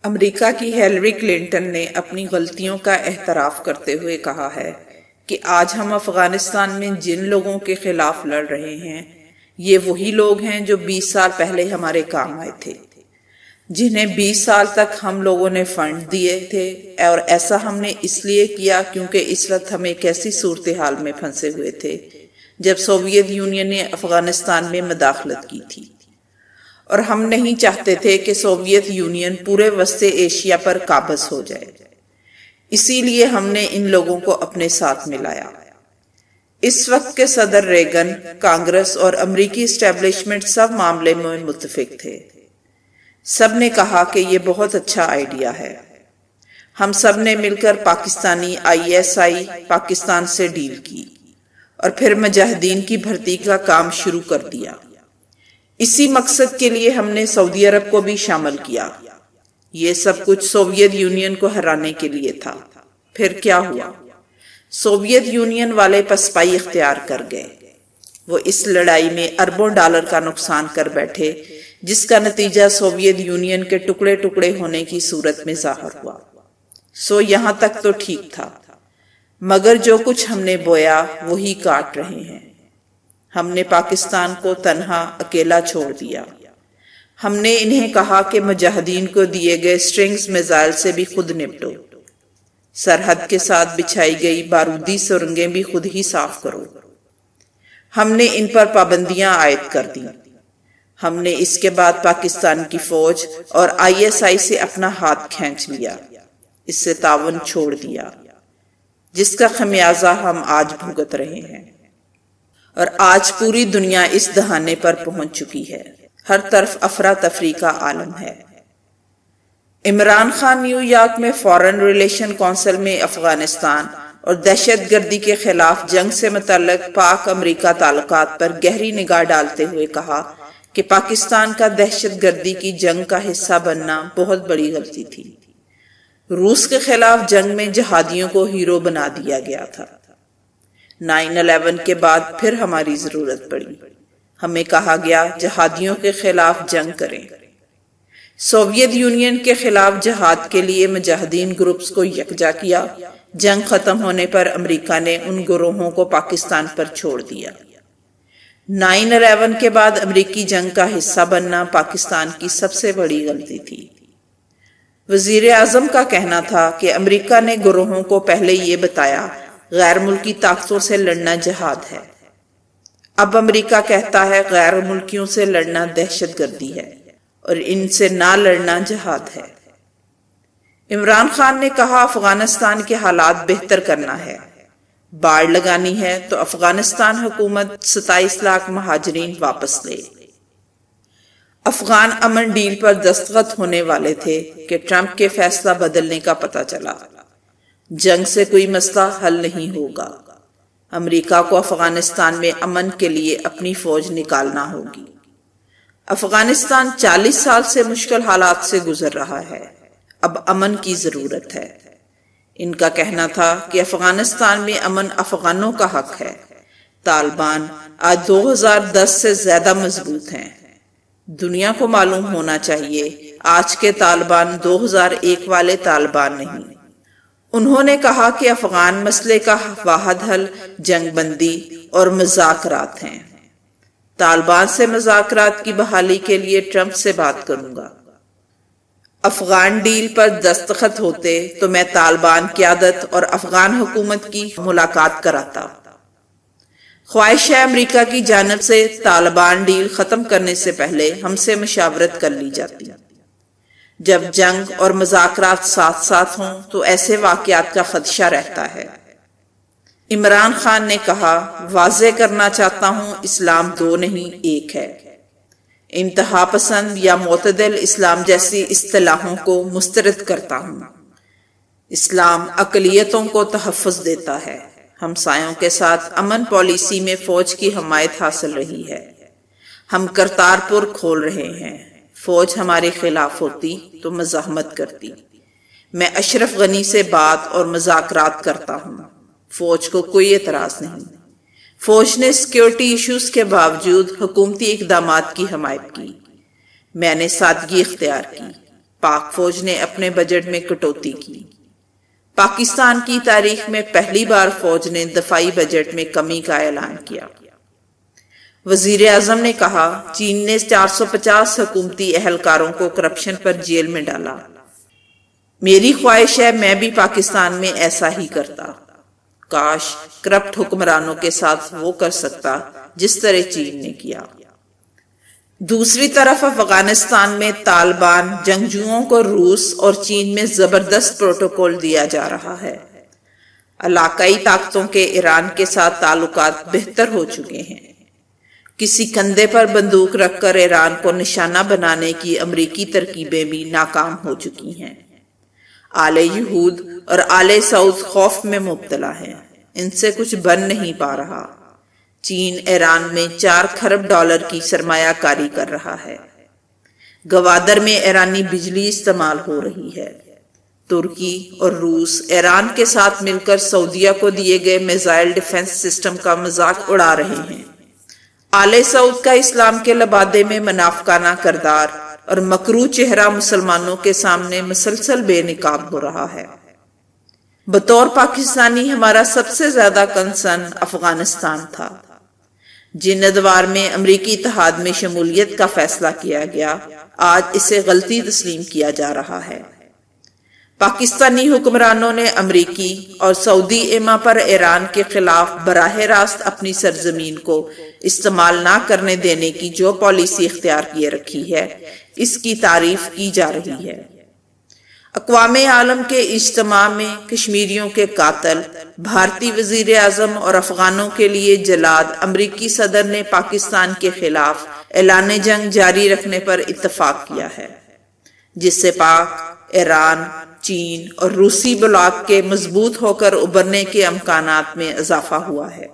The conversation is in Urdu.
امریکہ کی ہیلری کلنٹن نے اپنی غلطیوں کا اعتراف کرتے ہوئے کہا ہے کہ آج ہم افغانستان میں جن لوگوں کے خلاف لڑ رہے ہیں یہ وہی لوگ ہیں جو 20 سال پہلے ہمارے کام آئے تھے، جنہیں 20 سال تک ہم لوگوں نے فنڈ دیے تھے، اور ایسا ہم نے اس لیے کیا کیونکہ اس وقت ہم ایک ایسی صورتحال میں پھنسے ہوئے تھے جب سوویت یونین نے افغانستان میں مداخلت کی تھی، اور ہم نہیں چاہتے تھے کہ سوویت یونین پورے وسط ایشیا پر قابض ہو جائے۔ اسی لیے ہم نے ان لوگوں کو اپنے ساتھ ملایا۔ اس وقت کے صدر ریگن، کانگریس اور امریکی اسٹیبلشمنٹ سب معاملے میں متفق تھے۔ سب نے کہا کہ یہ بہت اچھا آئیڈیا ہے۔ ہم سب نے مل کر پاکستانی ISI پاکستان سے ڈیل کی اور پھر مجاہدین کی بھرتی کا کام شروع کر دیا۔ اسی مقصد کے لیے ہم نے سعودی عرب کو بھی شامل کیا۔ یہ سب کچھ سوویت یونین کو ہرانے کے لیے تھا۔ پھر کیا ہوا؟ سوویت یونین والے پسپائی اختیار کر گئے۔ وہ اس لڑائی میں اربوں ڈالر کا نقصان کر بیٹھے، جس کا نتیجہ سوویت یونین کے ٹکڑے ٹکڑے ہونے کی صورت میں ظاہر ہوا۔ یہاں تک تو ٹھیک تھا، مگر جو کچھ ہم نے بویا وہی کاٹ رہے ہیں۔ ہم نے پاکستان کو تنہا اکیلا چھوڑ دیا۔ ہم نے انہیں کہا کہ مجاہدین کو دیے گئے اسٹرنگز میزائل سے بھی خود نپٹو، سرحد کے ساتھ بچھائی گئی بارودی سرنگیں بھی خود ہی صاف کرو۔ ہم نے ان پر پابندیاں عائد کر دیں۔ ہم نے اس کے بعد پاکستان کی فوج اور ISI سے اپنا ہاتھ کھینچ لیا، اس سے تعاون چھوڑ دیا، جس کا خمیازہ ہم آج بھگت رہے ہیں۔ اور آج پوری دنیا اس دہانے پر پہنچ چکی ہے۔ ہر طرف افراتفری کا عالم ہے۔ عمران خان نیو یارک میں فارن ریلیشن کونسل میں افغانستان اور دہشت گردی کے خلاف جنگ سے متعلق پاک امریکہ تعلقات پر گہری نگاہ ڈالتے ہوئے کہا کہ پاکستان کا دہشت گردی کی جنگ کا حصہ بننا بہت بڑی غلطی تھی۔ روس کے خلاف جنگ میں جہادیوں کو ہیرو بنا دیا گیا تھا۔ 9/11 کے بعد پھر ہماری ضرورت پڑی۔ ہمیں کہا گیا جہادیوں کے خلاف جنگ کریں۔ سوویت یونین کے خلاف جہاد کے لیے مجاہدین گروپس کو یکجا کیا۔ جنگ ختم ہونے پر امریکہ نے ان گروہوں کو پاکستان پر چھوڑ دیا۔ 9/11 کے بعد امریکی جنگ کا حصہ بننا پاکستان کی سب سے بڑی غلطی تھی۔ وزیر اعظم کا کہنا تھا کہ امریکہ نے گروہوں کو پہلے یہ بتایا غیر ملکی طاقتوں سے لڑنا جہاد ہے۔ اب امریکہ کہتا ہے غیر ملکیوں سے لڑنا دہشت گردی ہے اور ان سے نہ لڑنا جہاد ہے۔ عمران خان نے کہا افغانستان کے حالات بہتر کرنا ہے، باڑ لگانی ہے تو افغانستان حکومت 27 لاکھ مہاجرین واپس لے۔ افغان امن ڈیل پر دستخط ہونے والے تھے کہ ٹرمپ کے فیصلہ بدلنے کا پتہ چلا۔ جنگ سے کوئی مسئلہ حل نہیں ہوگا۔ امریکہ کو افغانستان میں امن کے لیے اپنی فوج نکالنا ہوگی۔ افغانستان 40 سال سے مشکل حالات سے گزر رہا ہے، اب امن کی ضرورت ہے۔ ان کا کہنا تھا کہ افغانستان میں امن افغانوں کا حق ہے۔ طالبان آج 2010 سے زیادہ مضبوط ہیں۔ دنیا کو معلوم ہونا چاہیے آج کے طالبان 2001 والے طالبان نہیں۔ انہوں نے کہا کہ افغان مسئلے کا واحد حل جنگ بندی اور مذاکرات ہیں۔ طالبان سے مذاکرات کی بحالی کے لیے ٹرمپ سے بات کروں گا۔ افغان ڈیل پر دستخط ہوتے تو میں طالبان قیادت اور افغان حکومت کی ملاقات کراتا۔ خواہش ہے امریکہ کی جانب سے طالبان ڈیل ختم کرنے سے پہلے ہم سے مشاورت کر لی جاتی۔ جب جنگ اور مذاکرات ساتھ ساتھ ہوں تو ایسے واقعات کا خدشہ رہتا ہے۔ عمران خان نے کہا واضح کرنا چاہتا ہوں اسلام 2 نہیں 1 ہے۔ انتہا پسند یا معتدل اسلام جیسی اصطلاحوں کو مسترد کرتا ہوں۔ اسلام اقلیتوں کو تحفظ دیتا ہے۔ ہمسایوں کے ساتھ امن پالیسی میں فوج کی حمایت حاصل رہی ہے۔ ہم کرتارپور کھول رہے ہیں۔ فوج ہمارے خلاف ہوتی تو مزاحمت کرتی۔ میں اشرف غنی سے بات اور مذاکرات کرتا ہوں۔ فوج کو کوئی اعتراض نہیں۔ فوج نے سیکیورٹی ایشوز کے باوجود حکومتی اقدامات کی حمایت کی۔ میں نے سادگی اختیار کی۔ پاک فوج نے اپنے بجٹ میں کٹوتی کی۔ پاکستان کی تاریخ میں پہلی بار فوج نے دفاعی بجٹ میں کمی کا اعلان کیا۔ وزیر اعظم نے کہا، چین نے 450 حکومتی اہلکاروں کو کرپشن پر جیل میں ڈالا۔ میری خواہش ہے میں بھی پاکستان میں ایسا ہی کرتا۔ کاش کرپٹ حکمرانوں کے ساتھ وہ کر سکتا جس طرح چین نے کیا۔ دوسری طرف افغانستان میں طالبان جنگجوؤں کو روس اور چین میں زبردست پروٹوکول دیا جا رہا ہے۔ علاقائی طاقتوں کے ایران کے ساتھ تعلقات بہتر ہو چکے ہیں۔ کسی کندھے پر بندوق رکھ کر ایران کو نشانہ بنانے کی امریکی ترکیبیں بھی ناکام ہو چکی ہیں۔ آل یہود اور آل سعود خوف میں مبتلا ہیں، ان سے کچھ بن نہیں پا رہا۔ چین ایران میں 4 کھرب ڈالر کی سرمایہ کاری کر رہا ہے۔ گوادر میں ایرانی بجلی استعمال ہو رہی ہے۔ ترکی اور روس ایران کے ساتھ مل کر سعودیہ کو دیے گئے میزائل ڈیفنس سسٹم کا مذاق اڑا رہے ہیں۔ آل سعود کا اسلام کے لبادے میں منافقانہ کردار اور مکروہ چہرہ مسلمانوں کے سامنے مسلسل بے نقاب ہو رہا ہے۔ بطور پاکستانی ہمارا سب سے زیادہ کنسرن افغانستان تھا۔ جن ادوار میں امریکی اتحاد میں شمولیت کا فیصلہ کیا گیا، آج اسے غلطی تسلیم کیا جا رہا ہے۔ پاکستانی حکمرانوں نے امریکی اور سعودی ایما پر ایران کے خلاف براہ راست اپنی سرزمین کو استعمال نہ کرنے دینے کی جو پالیسی اختیار کیے رکھی ہے، اس کی تعریف کی جا رہی ہے۔ اقوام عالم کے اجتماع میں کشمیریوں کے قاتل، بھارتی وزیر اعظم اور افغانوں کے لیے جلاد امریکی صدر نے پاکستان کے خلاف اعلان جنگ جاری رکھنے پر اتفاق کیا ہے، جس سے پاک، ایران، چین اور روسی بلاک کے مضبوط ہو کر ابھرنے کے امکانات میں اضافہ ہوا ہے۔